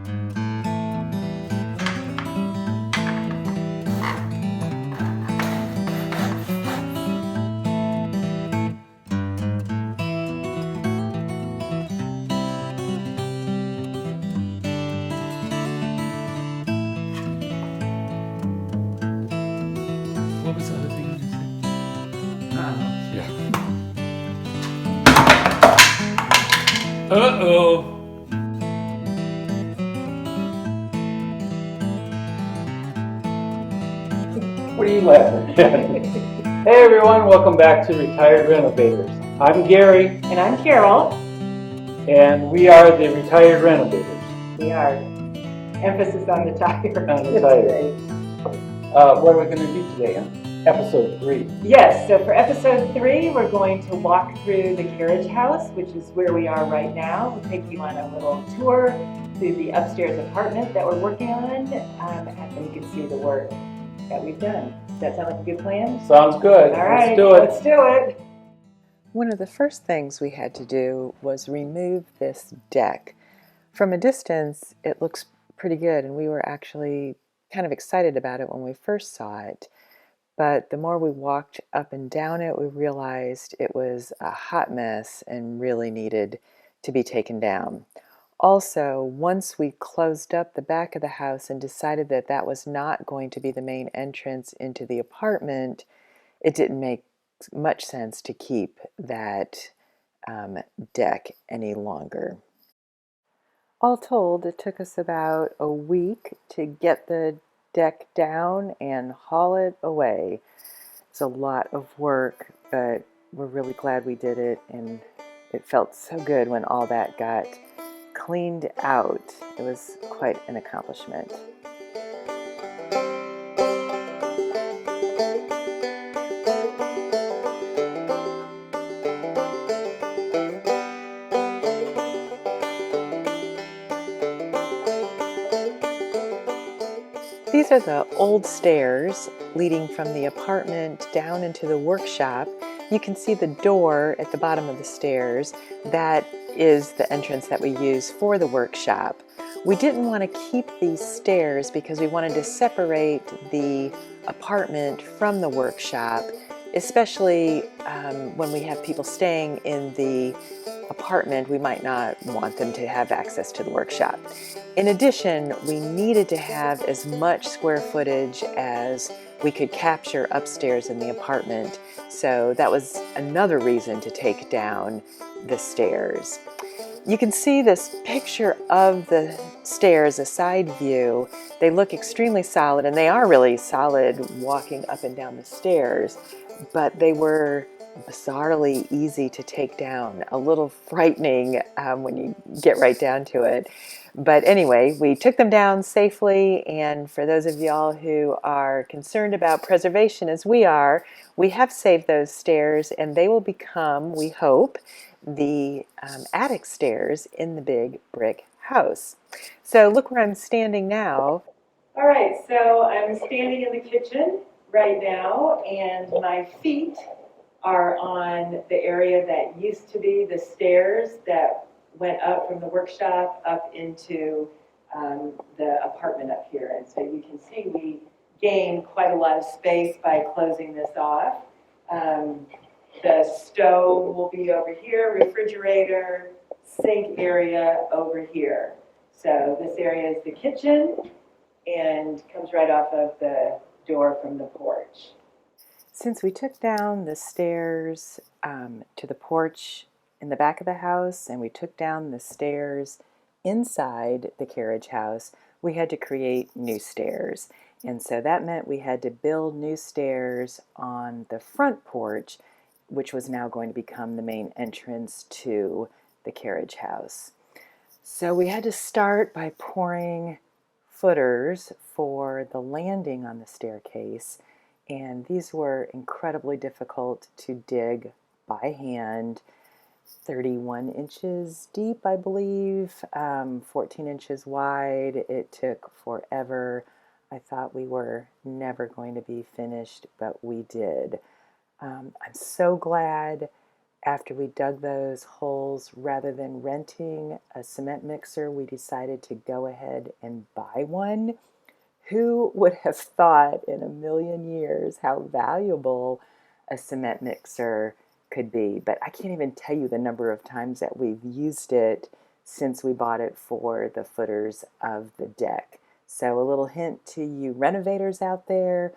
What was the other thing you said? Yeah. Uh-oh. What are you laughing at? Hey everyone, welcome back to Retired Renovators. I'm Gary. And I'm Carol. And we are the Retired Renovators. We are. Emphasis on the tire. On the tire. What are we going to do today? Episode 3. Yes, so for episode 3, we're going to walk through the Carriage House, which is where we are right now. We'll take you on a little tour through the upstairs apartment that we're working on, and then you can see the work that we've done. Does that sound like a good plan? Sounds good. All right, let's do it. One of the first things we had to do was remove this deck. From a distance, it looks pretty good, and we were actually kind of excited about it when we first saw it. But the more we walked up and down it, we realized it was a hot mess and really needed to be taken down. Also, once we closed up the back of the house and decided that that was not going to be the main entrance into the apartment, it didn't make much sense to keep that deck any longer. All told, it took us about a week to get the deck down and haul it away. It's a lot of work, but we're really glad we did it, and it felt so good when all that got cleaned out. It was quite an accomplishment. These are the old stairs leading from the apartment down into the workshop. You can see the door at the bottom of the stairs. That is the entrance that we use for the workshop. We didn't want to keep these stairs because we wanted to separate the apartment from the workshop, especially when we have people staying in the apartment. We might not want them to have access to the workshop. In addition, we needed to have as much square footage as we could capture upstairs in the apartment, so that was another reason to take down the stairs. You can see this picture of the stairs, a side view. They look extremely solid, and they are really solid walking up and down the stairs, but they were bizarrely easy to take down, a little frightening when you get right down to it. But anyway, we took them down safely, and for those of y'all who are concerned about preservation as we are, we have saved those stairs, and they will become, we hope, the attic stairs in the big brick house. So look where I'm standing now. All right, so I'm standing in the kitchen right now, and my feet are on the area that used to be the stairs that went up from the workshop up into the apartment up here. And so you can see we gained quite a lot of space by closing this off. The stove will be over here, refrigerator, sink area over here. So this area is the kitchen and comes right off of the door from the porch. Since we took down the stairs to the porch in the back of the house, and we took down the stairs inside the carriage house, we had to create new stairs. And so that meant we had to build new stairs on the front porch, which was now going to become the main entrance to the carriage house. So we had to start by pouring footers for the landing on the staircase, and these were incredibly difficult to dig by hand. 31 inches deep, I believe, 14 inches wide. It took forever. I thought we were never going to be finished, but we did. I'm so glad After we dug those holes, rather than renting a cement mixer, we decided to go ahead and buy one. Who would have thought in a million years how valuable a cement mixer could be? But I can't even tell you the number of times that we've used it since we bought it for the footers of the deck. So, a little hint to you renovators out there,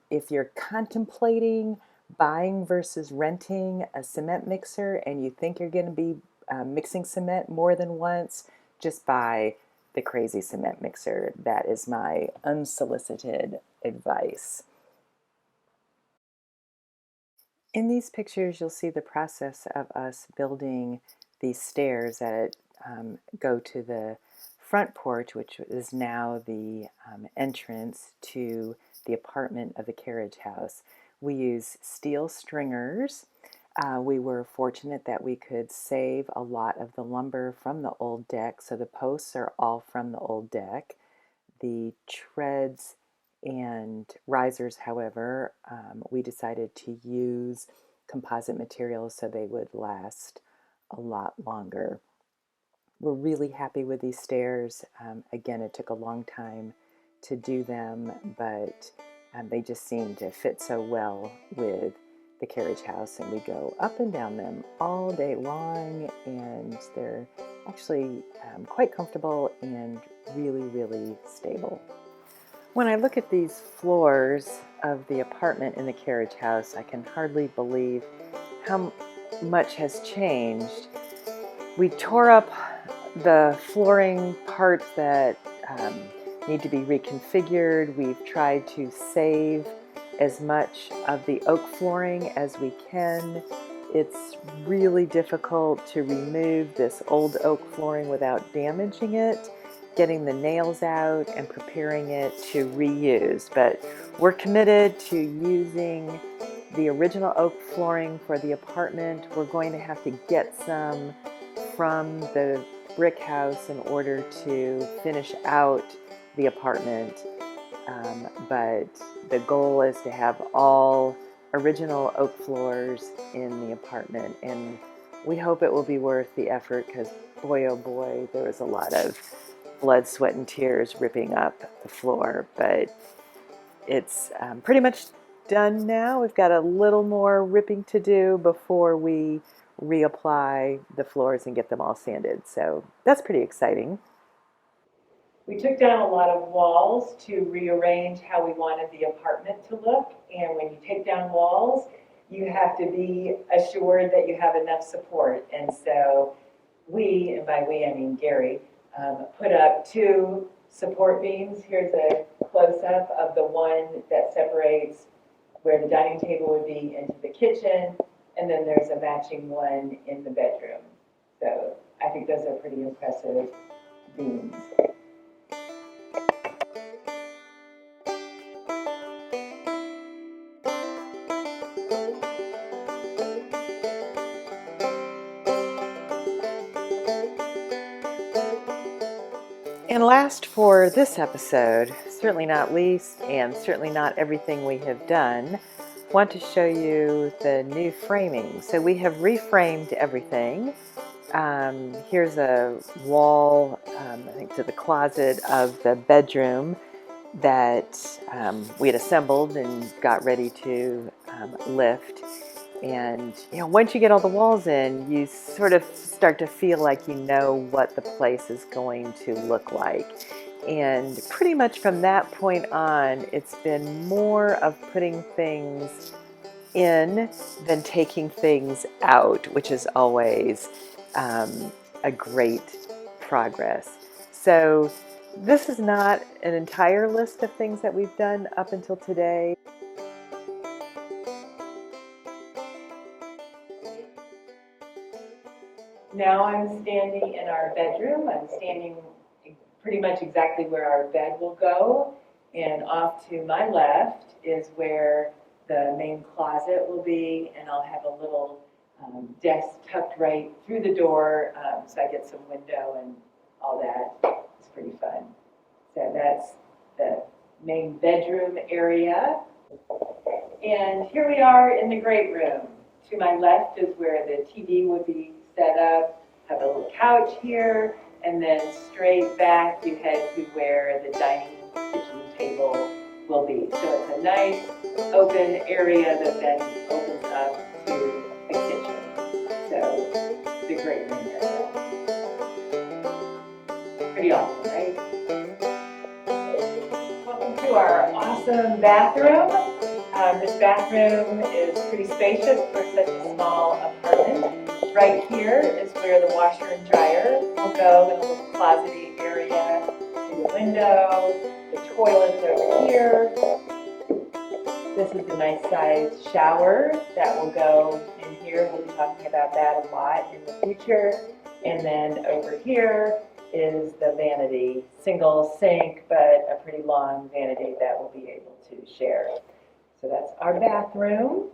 if you're contemplating buying versus renting a cement mixer and you think you're going to be mixing cement more than once, just buy the crazy cement mixer. That is my unsolicited advice. In these pictures, you'll see the process of us building these stairs that go to the front porch, which is now the entrance to the apartment of the Carriage House. We use steel stringers. We were fortunate that we could save a lot of the lumber from the old deck, so the posts are all from the old deck. The treads and risers, however, we decided to use composite materials so they would last a lot longer. We're really happy with these stairs. Again, it took a long time to do them, but they just seem to fit so well with the Carriage House, and we go up and down them all day long, and they're actually quite comfortable and really, really stable. When I look at these floors of the apartment in the Carriage House, I can hardly believe how much has changed. We tore up the flooring parts that need to be reconfigured. We've tried to save as much of the oak flooring as we can. It's really difficult to remove this old oak flooring without damaging it, getting the nails out and preparing it to reuse. But we're committed to using the original oak flooring for the apartment. We're going to have to get some from the brick house in order to finish out the apartment. But the goal is to have all original oak floors in the apartment, and we hope it will be worth the effort, because boy oh boy, there was a lot of blood, sweat, and tears ripping up the floor. But it's pretty much done now. We've got a little more ripping to do before we reapply the floors and get them all sanded, so that's pretty exciting. We took down a lot of walls to rearrange how we wanted the apartment to look. And when you take down walls, you have to be assured that you have enough support. And so we, and by we I mean Gary, put up 2 support beams. Here's a close-up of the one that separates where the dining table would be into the kitchen, and then there's a matching one in the bedroom. So I think those are pretty impressive beams. And last for this episode, certainly not least, and certainly not everything we have done, want to show you the new framing. So we have reframed everything. Here's a wall, I think to the closet of the bedroom that we had assembled and got ready to lift. And once you get all the walls in, you sort of start to feel like you know what the place is going to look like. And pretty much from that point on, it's been more of putting things in than taking things out, which is always a great progress. So this is not an entire list of things that we've done up until today. Now I'm standing in our bedroom. I'm standing pretty much exactly where our bed will go. And off to my left is where the main closet will be. And I'll have a little desk tucked right through the door, so I get some window and all that. It's pretty fun. So that's the main bedroom area. And here we are in the great room. To my left is where the TV would be set up, have a little couch here, and then straight back you head to where the dining kitchen table will be. So it's a nice open area that then opens up to the kitchen. So it's a great room area. Pretty awesome, right? Welcome to our awesome bathroom. This bathroom is pretty spacious for such a small apartment. Right here is where the washer and dryer will go in a little closet-y area in the window. The toilet's over here. This is a nice sized shower that will go in here. We'll be talking about that a lot in the future. And then over here is the vanity, single sink, but a pretty long vanity that we'll be able to share. So that's our bathroom.